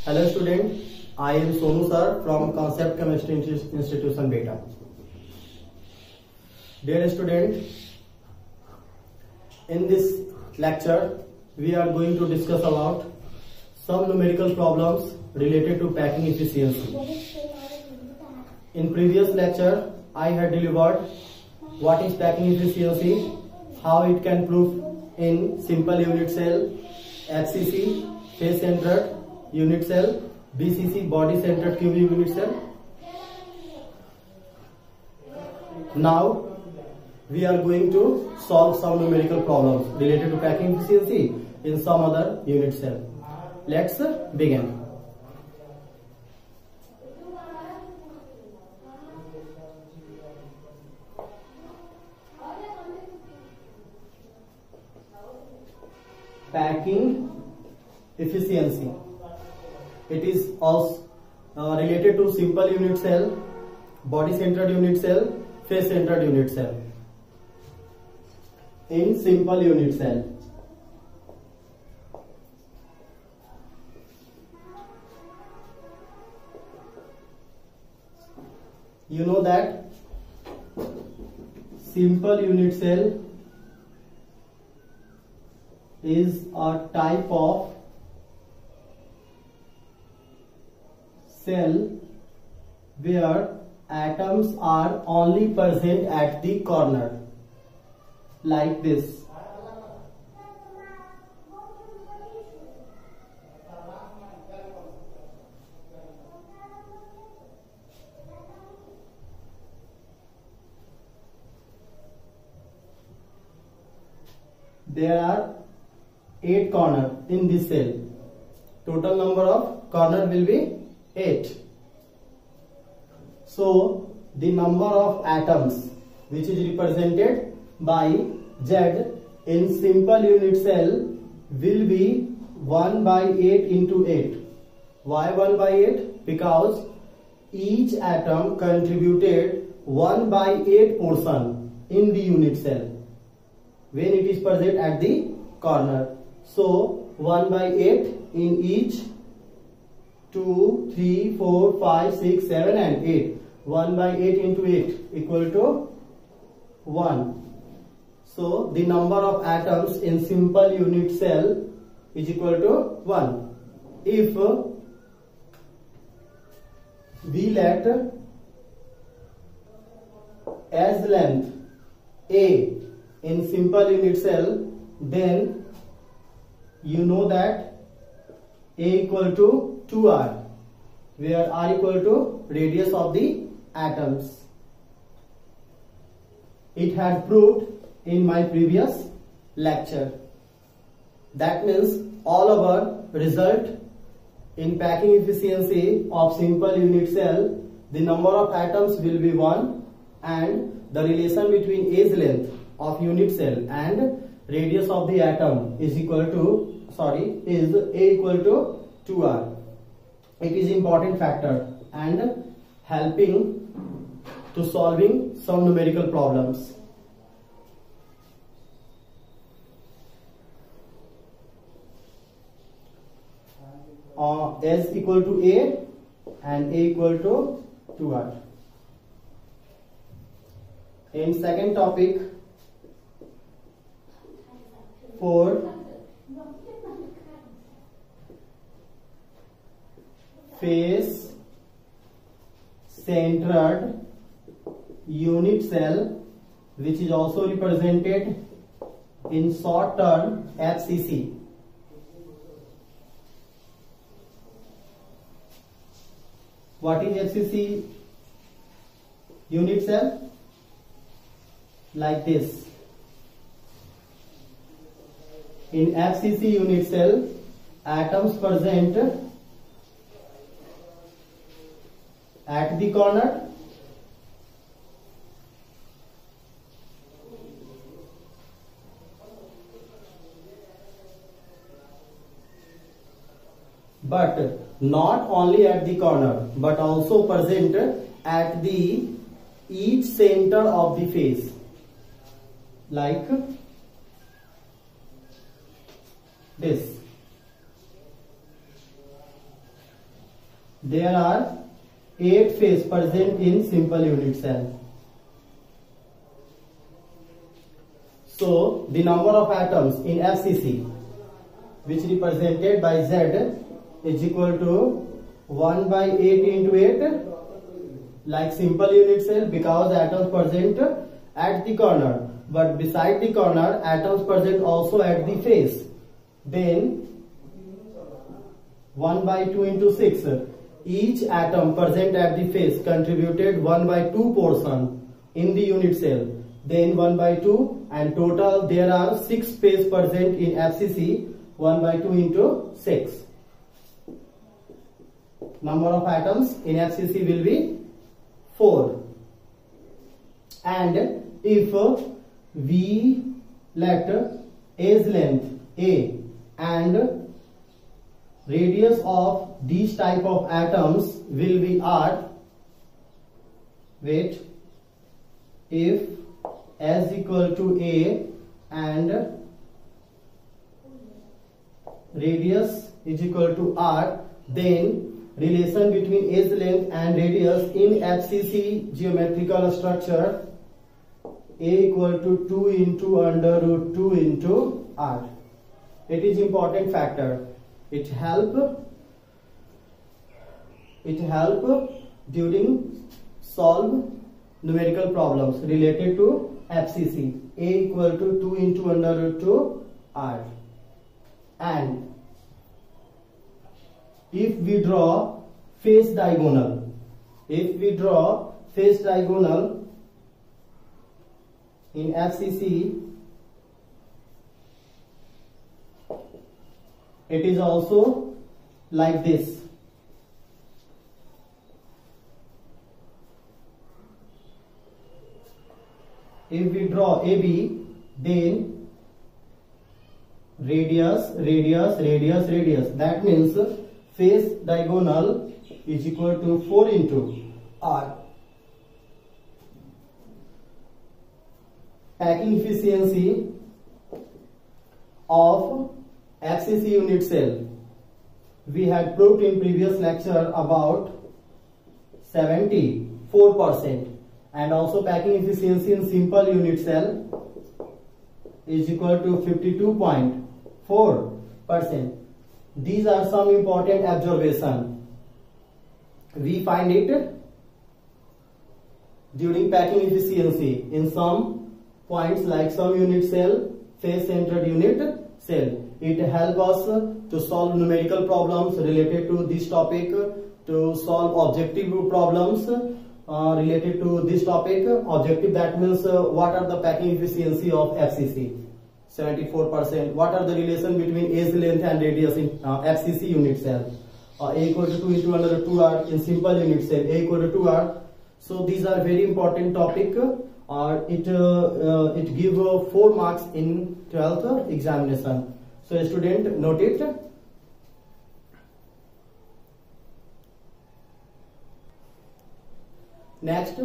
Hello student, I am Sonu sir from Concept Chemistry Institution Beta. Dear student, in this lecture we are going to discuss about some numerical problems related to packing efficiency. In previous lecture I had delivered what is packing efficiency, how it can prove in simple unit cell, FCC, face centered unit cell, BCC, body centered cubic unit cell. Now we are going to solve some numerical problems related to packing efficiency in some other unit cell. Let's begin. Packing efficiency. It is also related to simple unit cell, body centered unit cell, face centered unit cell. In simple unit cell, you know that simple unit cell is a type of cell where atoms are only present at the corner, like this. There are 8 corners in this cell. Total number of corners will be 8. So the number of atoms which is represented by Z in simple unit cell will be 1 by 8 into 8. Why 1 by 8? Because each atom contributed 1 by 8 portion in the unit cell when it is present at the corner. So 1 by 8 in each, 2, 3, 4, 5, 6, 7 and 8. 1 by 8 into 8 equal to 1. So the number of atoms in simple unit cell is equal to 1. If we let as length A in simple unit cell, then you know that A equal to 2R, where R equal to radius of the atoms. It had proved in my previous lecture. That means all our result in packing efficiency of simple unit cell, the number of atoms will be 1 and the relation between A's length of unit cell and radius of the atom is equal to, is A equal to 2R. It is important factor and helping to solving some numerical problems. S equal to A and A equal to 2R. In second topic, for face centered unit cell, which is also represented in short term FCC. What is FCC unit cell? Like this. In FCC unit cell, atoms present at the corner, but not only at the corner but also present at the each center of the face, like this. there are 8 phase present in simple unit cell. So the number of atoms in FCC, which represented by Z, is equal to 1 by 8 into 8, like simple unit cell, because atoms present at the corner, but beside the corner atoms present also at the face. Then 1 by 2 into 6, each atom present at the face contributed 1 by 2 portion in the unit cell. Then 1 by 2, and total there are 6 phase present in FCC. 1 by 2 into 6. Number of atoms in FCC will be 4. And if we let edge length A and radius of these type of atoms will be R, wait, if S equal to A and radius is equal to R, then relation between edge length and radius in FCC geometrical structure A equal to 2 into under root 2 into R. It is important factor. It help during solve numerical problems related to FCC. A equal to 2 into under root 2 R. And if we draw face diagonal, in FCC, it is also like this. If we draw AB, then radius. That means face diagonal is equal to 4 into R. Packing efficiency of FCC unit cell, we had proved in previous lecture about 74%, and also packing efficiency in simple unit cell is equal to 52.4%. These are some important observation. We find it during packing efficiency in some points, like some unit cell, face centered unit cell. It helps us to solve numerical problems related to this topic, to solve objective problems related to this topic. Objective, that means what are the packing efficiency of FCC? 74%. What are the relation between edge length and radius in FCC unit cell? A equal to 2 into under 2R in simple unit cell, A equal to 2R. So these are very important topic. It give 4 marks in 12th examination. So student, note it. Next,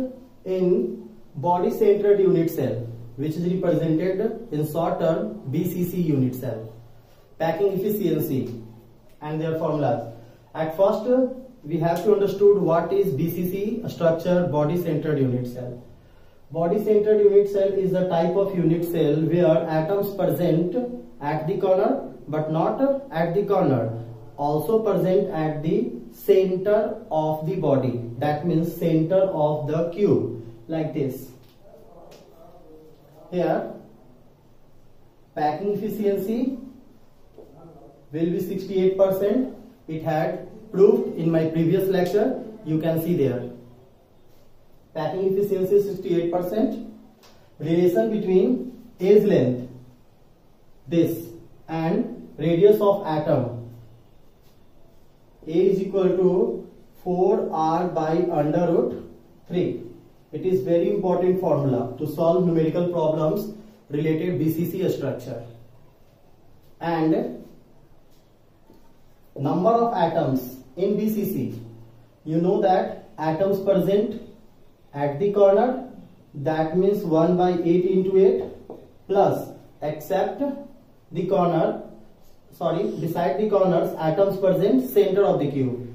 in body centered unit cell, which is represented in short term BCC unit cell, packing efficiency and their formulas. At first, we have to understood what is BCC structure, body centered unit cell. Body centered unit cell is the type of unit cell where atoms present at the corner, but not at the corner, also present at the center of the body. That means center of the cube, like this. Here, packing efficiency will be 68%. It had proved in my previous lecture. You can see there. Packing efficiency 68%. Relation between edge length, this, and radius of atom. A is equal to 4R by under root 3. It is very important formula to solve numerical problems related BCC structure. And number of atoms in BCC. You know that atoms present at the corner, that means 1 by 8 into 8 plus, except the corner, beside the corners, atoms present center of the cube.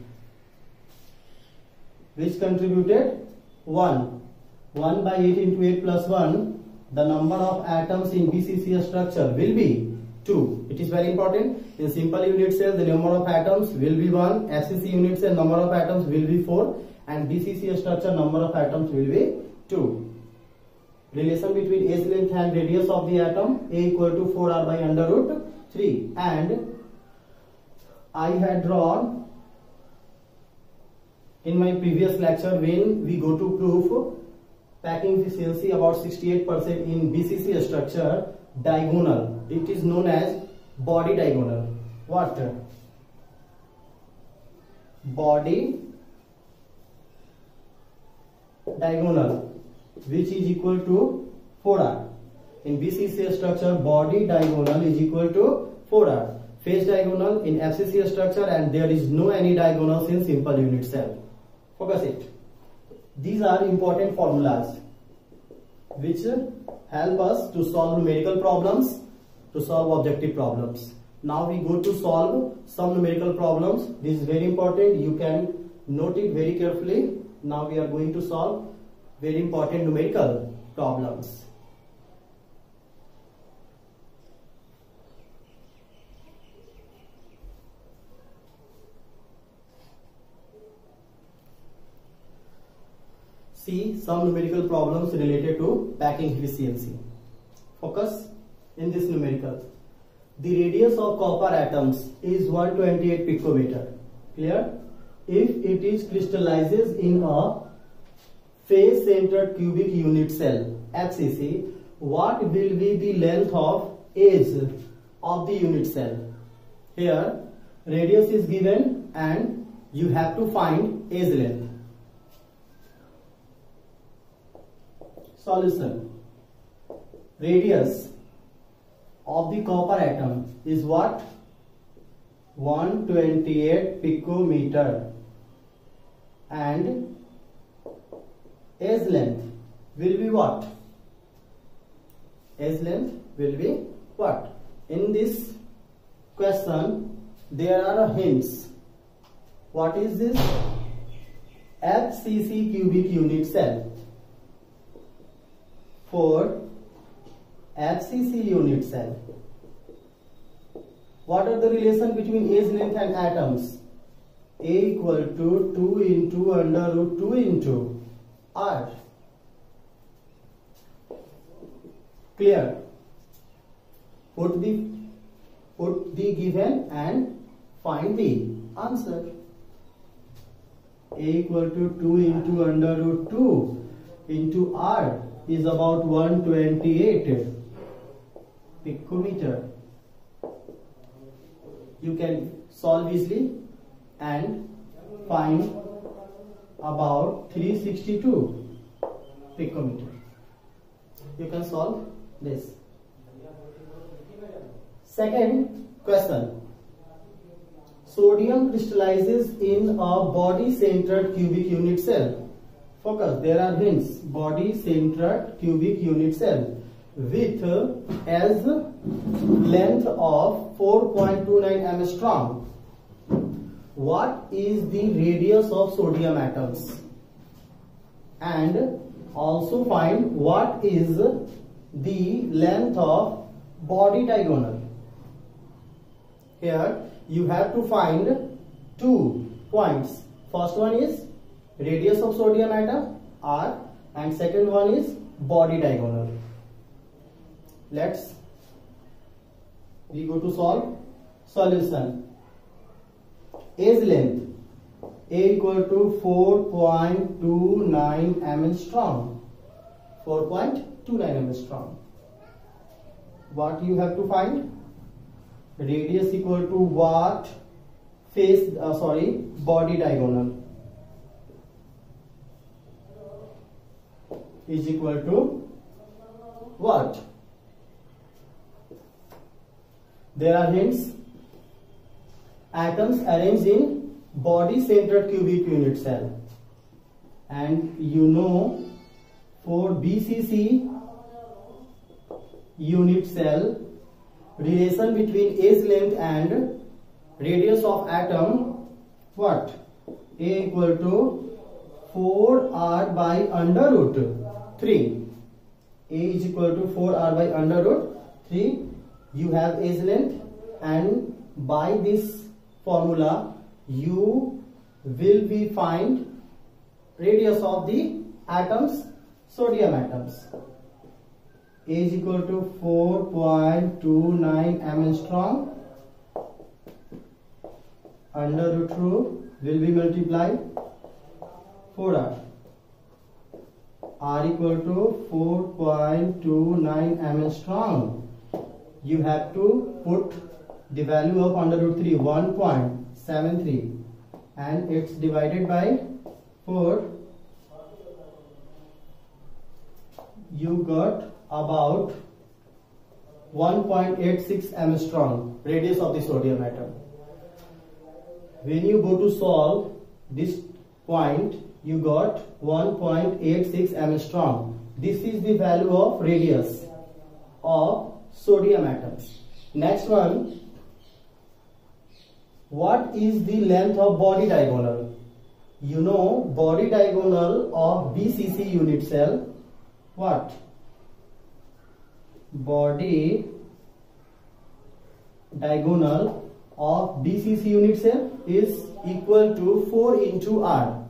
which contributed 1. 1 by 8 into 8 plus 1, the number of atoms in BCCS structure will be 2. It is very important. In simple unit cell, the number of atoms will be 1. FCC unit cell, number of atoms will be 4. And BCCS structure, number of atoms will be 2. Relation between edge length and radius of the atom, A equal to 4R by under root 3. And I had drawn in my previous lecture when we go to proof packing efficiency about 68% in BCCS structure, diagonal. It is known as body diagonal. What? Body diagonal, which is equal to 4R. In BCCS structure, body diagonal is equal to 4R. Face diagonal in FCCS structure, and there is no any diagonals in simple unit cell. Focus it. These are important formulas which help us to solve numerical problems, to solve objective problems. Now we go to solve some numerical problems. This is very important. You can note it very carefully. Now we are going to solve very important numerical problems. See some numerical problems related to packing efficiency. Focus in this numerical. The radius of copper atoms is 128 picometer. Clear? If it is crystallizes in a face centered cubic unit cell FCC, what will be the length of edge of the unit cell? Here radius is given and you have to find edge length. Solution. Radius of the copper atom is what? 128 picometer, and edge length will be what? Edge length will be what? In this question there are hints. What is this? FCC cubic unit cell. For FCC unit cell, what are the relation between edge length and atoms? A equal to 2 into under root 2 into R. Clear? Put the given and find the answer. A equal to 2 into under root 2 into R is about 128 picometer. You can solve easily and find about 362 picometer. You can solve this. Second question. Sodium crystallizes in a body centered cubic unit cell. Focus, there are hints. Body centered cubic unit cell with as length of 4.29 angstrom. What is the radius of sodium atoms? And also find what is the length of body diagonal. Here you have to find 2 points. First one is radius of sodium atom R, and second one is body diagonal. We go to solve. Solution. Edge length A equal to 4.29 angstrom. 4.29 angstrom. What you have to find? Radius equal to what? Body diagonal is equal to what? There are hints. Atoms arranged in body centered cubic unit cell, and you know for BCC unit cell, relation between edge length and radius of atom, what? A equal to 4r by under root 3. A is equal to 4r by under root 3. You have edge length, and by this formula you will be find radius of the atoms, sodium atoms. A is equal to 4.29 angstrom. Under root 2 will be multiplied 4r. R equal to 4.29 angstrom. You have to put the value of under root 3, 1.73, and it's divided by 4. You got about 1.86 angstrom radius of the sodium atom. When you go to solve this point, you got 1.86 angstrom. This is the value of radius of sodium atoms. Next one, what is the length of body diagonal? You know body diagonal of BCC unit cell. What? Body diagonal of BCC unit cell is equal to 4 into R,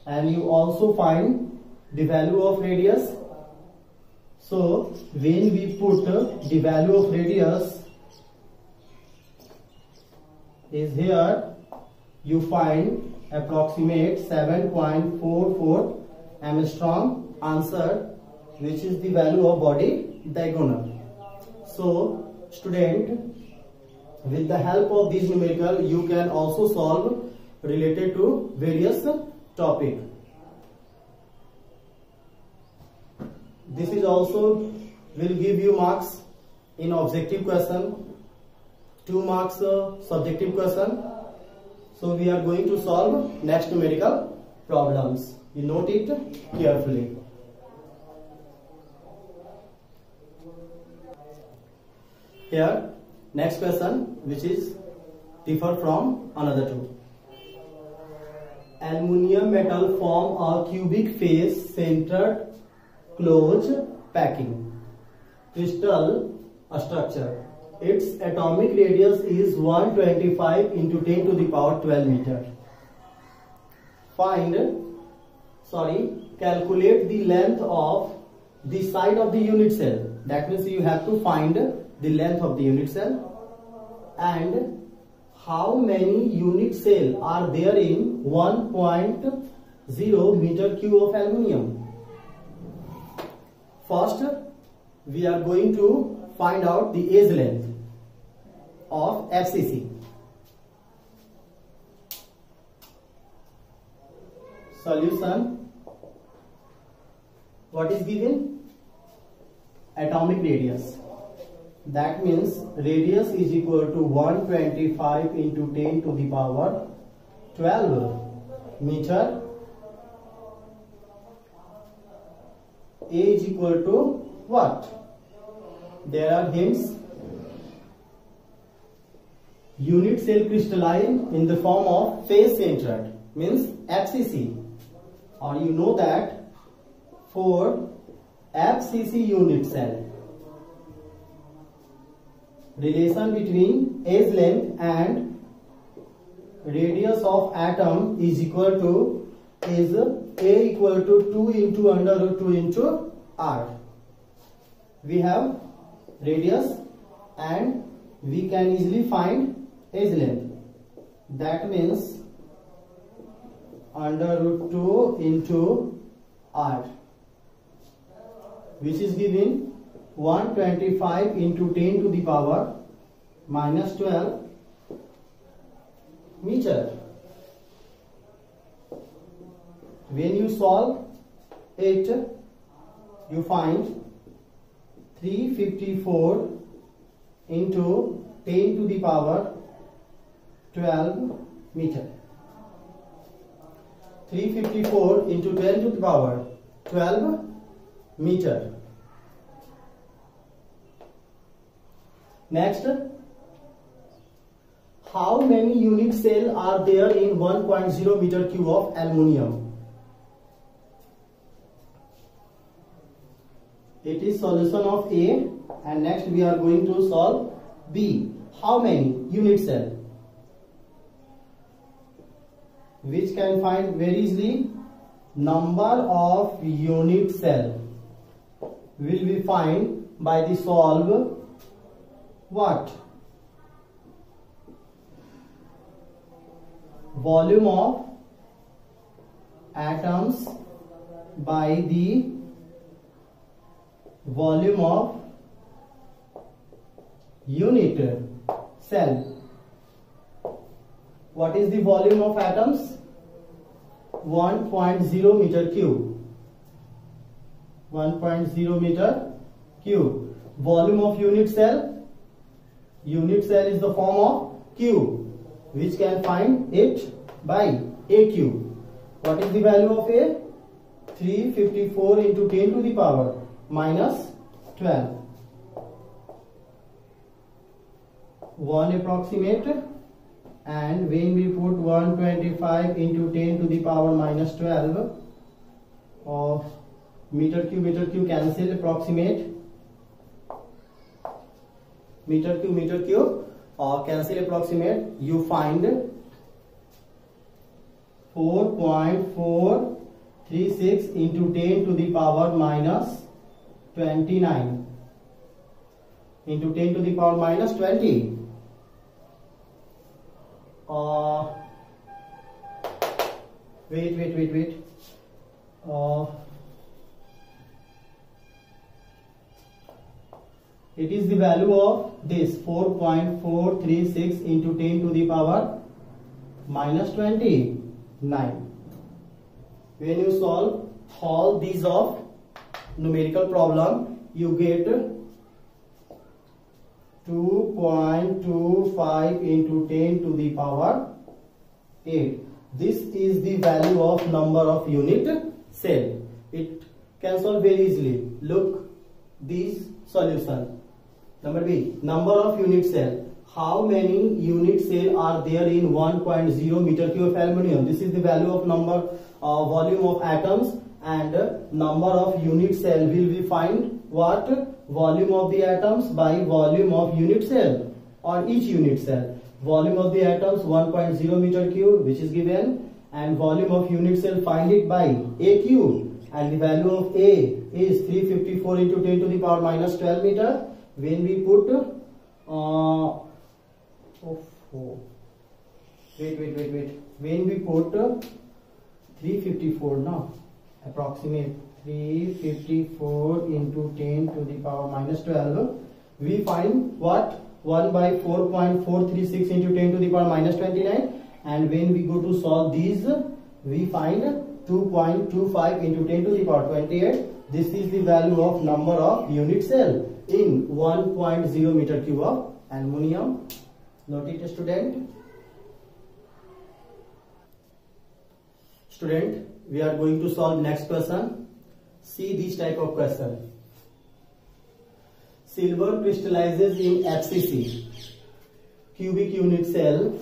and you also find the value of radius. So when we put the value of radius is here, you find approximate 7.44 angstrom answer, which is the value of body diagonal. So student, with the help of this numerical, you can also solve related to various topic. This is also will give you marks in objective question, 2 marks subjective question. So we are going to solve next numerical problems. You note it carefully. Here, next question, which is differ from another two. Aluminium metal form a cubic face centered closed packing crystal structure. Its atomic radius is 125 into 10 to the power 12 meter. Calculate the length of the side of the unit cell. That means you have to find the length of the unit cell, and how many unit cell are there in 1.0 meter cube of aluminium. First, we are going to find out the edge length of FCC. Solution. What is given? Atomic radius. That means radius is equal to 125 into 10 to the power 12 meter. A is equal to what? There are hints. Unit cell crystalline in the form of face centered, means FCC, or you know that for FCC unit cell, relation between edge length and radius of atom is equal to is A equal to 2 into under root 2 into R. We have radius and we can easily find edge length. That means under root 2 into R, which is given 125 into 10 to the power minus 12 meter. When you solve it, you find 354 into 10 to the power 12 meter. 354 into 10 to the power 12 meter. Next, how many unit cell are there in 1.0 meter cube of aluminium? It is solution of A, and next we are going to solve B. How many unit cell? Which can find very easily. Number of unit cell will be find by the solve what? Volume of atoms by the volume of unit cell. What is the volume of atoms? 1.0 meter cube. 1.0 meter cube. Volume of unit cell? Unit cell is the form of cube, which can find it by A cube. What is the value of A? 354 into 10 to the power minus 12. 1 approximate, and when we put 125 into 10 to the power minus 12 of meter cube cancel, approximate meter cube cancel, approximate, you find 4.436 into 10 to the power minus 29 into 10 to the power minus 20. Wait. It is the value of this 4.436 into 10 to the power minus 29. When you solve all these of numerical problem, you get 2.25 into 10 to the power 8. This is the value of number of unit cell. It can solve very easily. Look these solution. Number B, number of unit cell. How many unit cell are there in 1.0 meter cube of aluminum? This is the value of number volume of atoms, and number of unit cell will be find what? Volume of the atoms by volume of unit cell, or each unit cell. Volume of the atoms 1.0 meter cube, which is given, and volume of unit cell find it by A cube, and the value of A is 354 into 10 to the power minus 12 meter. When we put wait. When we put 354 now, approximate 354 into 10 to the power minus 12, we find what? 1 by 4.436 into 10 to the power minus 29, and when we go to solve these, we find 2.25 into 10 to the power 28. This is the value of number of unit cell in 1.0 meter cube of aluminum. Note it, student. Student, we are going to solve next question. See this type of question. Silver crystallizes in FCC, cubic unit cell.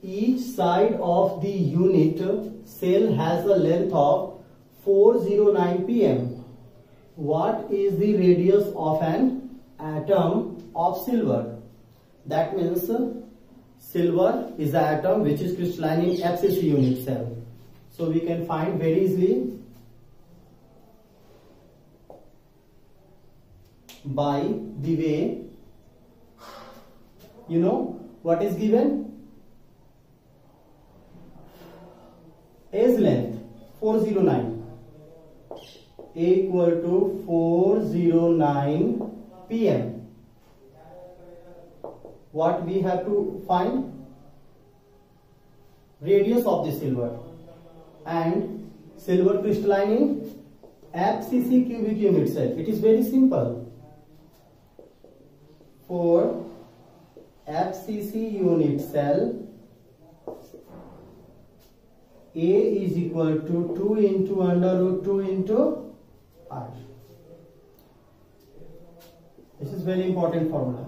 Each side of the unit cell has a length of 409 pm. What is the radius of an atom of silver? That means silver is an atom which is crystalline in FCC unit cell. So we can find very easily by the way, you know what is given? A's length 409. A equal to 409 pm. What we have to find? Radius of the silver, and silver crystalline in FCC cubic unit cell. It is very simple. For FCC unit cell, A is equal to 2 into under root 2 into R. This is very important formula.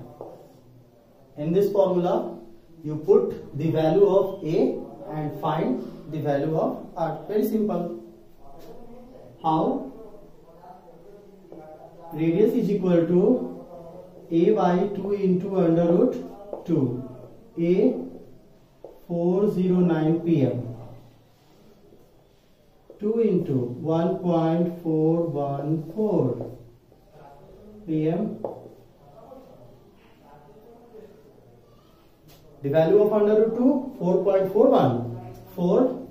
In this formula, you put the value of A and find the value of R. Very simple. How? radius is equal to a by 2 into under root 2, a 409 pm, 2 into 1.414 pm. The value of under root 2, 4.414.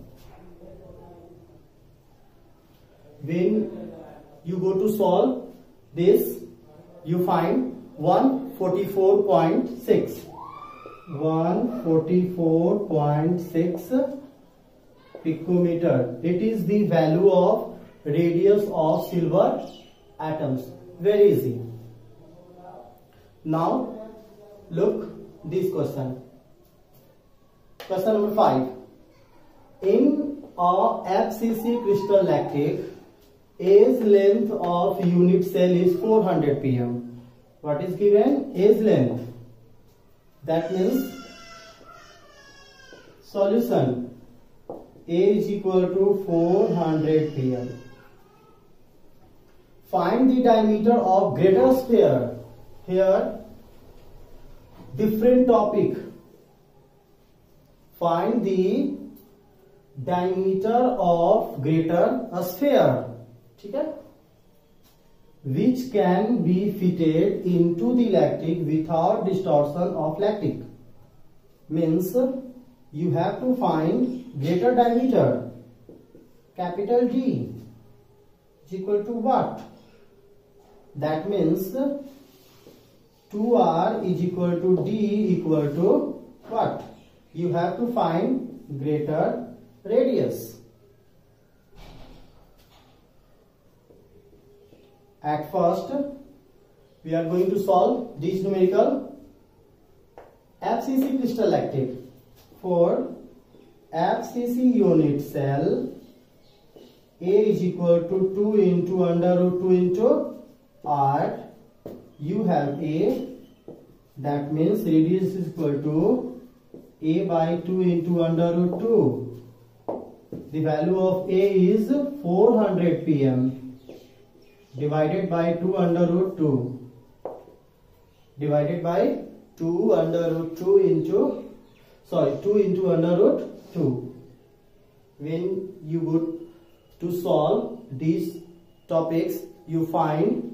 When you go to solve this, you find 144.6. 144.6 picometer. It is the value of radius of silver atoms. Very easy. Now look this question. Question number 5. In a FCC crystal lactic, age length of unit cell is 400 pm. What is given? Age length. That means solution A is equal to 400 pm. Find the diameter of greater sphere. Here, different topic. Find the diameter of greater sphere. Okay? Which can be fitted into the lactic without distortion of lactic. Means you have to find greater diameter. Capital D is equal to what? That means 2R is equal to D equal to what? You have to find greater radius. At first, we are going to solve this numerical. FCC crystal lactic. For FCC unit cell, A is equal to 2 into under root 2 into R. You have A. That means radius is equal to A by 2 into under root 2. The value of A is 400 pm. Divided by 2 under root 2. Divided by 2 under root 2 into, 2 into under root 2. When you go to solve these topics, you find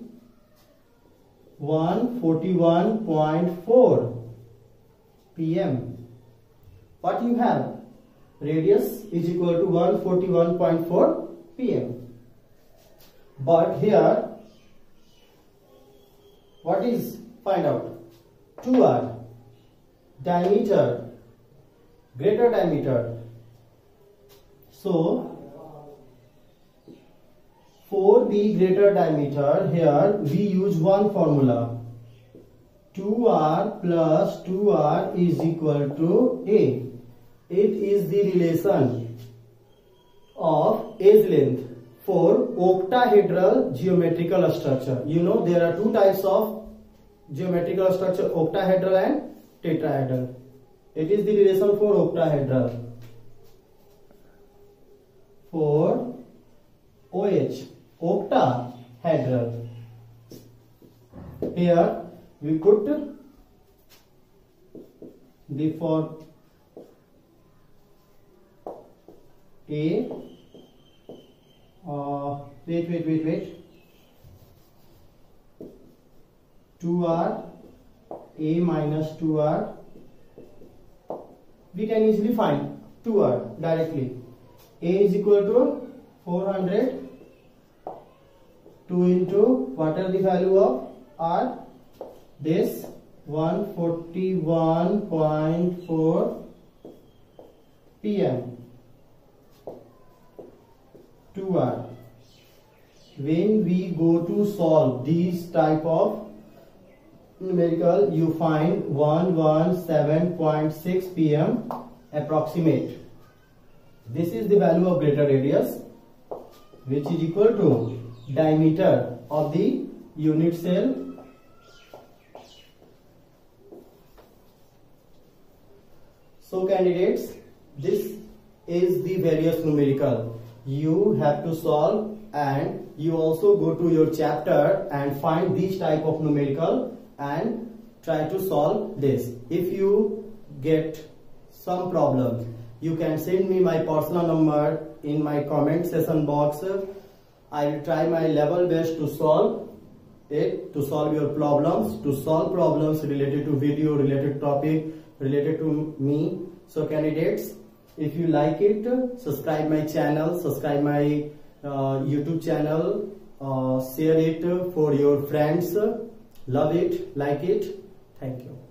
141.4 pm. What you have? Radius is equal to 141.4 pm. But here, what is? Find out. 2R. Diameter. Greater diameter. So, for the greater diameter, here we use one formula. 2R plus 2R is equal to A. It is the relation of age length for octahedral geometrical structure. You know there are two types of geometrical structure, octahedral and tetrahedral. It is the relation for octahedral. For OH, octahedral. Here we put the for A. Wait. 2R, A minus 2R. We can easily find 2R directly. A is equal to 400. 2 into what are the value of R? This 141.4 pm. 2R. When we go to solve these type of numerical, you find 117.6 pm approximate. This is the value of greater radius, which is equal to diameter of the unit cell. So candidates, this is the various numerical. You have to solve and you also go to your chapter and find these type of numerical and try to solve this. If you get some problem, you can send me my personal number in my comment section box. I will try my level best to solve it, to solve your problems, to solve problems related to video, related topic, related to me. So candidates, if you like it, subscribe my channel, subscribe my YouTube channel, share it for your friends. Love it, like it. Thank you.